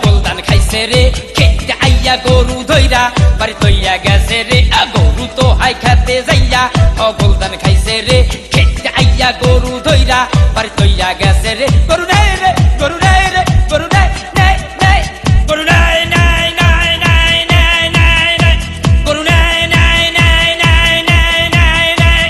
গোলদান খাইছে রে খেতে আইয়া গরু ধইরা বাড়ি তৈয়া গেছে রে গরু তো হাই খেতে যাইয়া গোলদান খাইছে রে খেতে আইয়া গরু ধইরা বাড়ি তৈয়া গেছে রে গরু নাই রে গরু নাই রে গরু নাই নাই নাই গরু নাই নাই নাই নাই নাই নাই নাই গরু নাই নাই নাই নাই নাই নাই নাই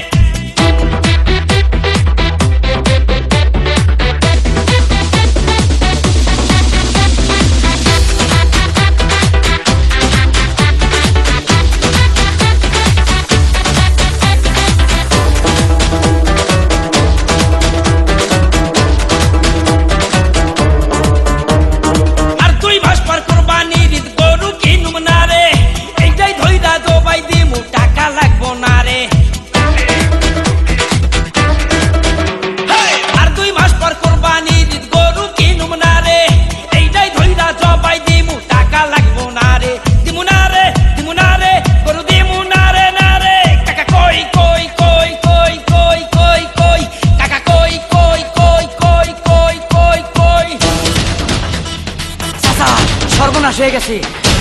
সর্বনাশ হয়ে গেছে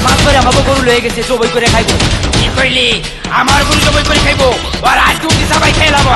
মাছ ধরে আমাকে গরু লয়ে গেছে জবাই করে খাইবো কি কইলি আমার গরু জবাই করে খাইবো আর আজকে উঠি সবাই খেলাবো।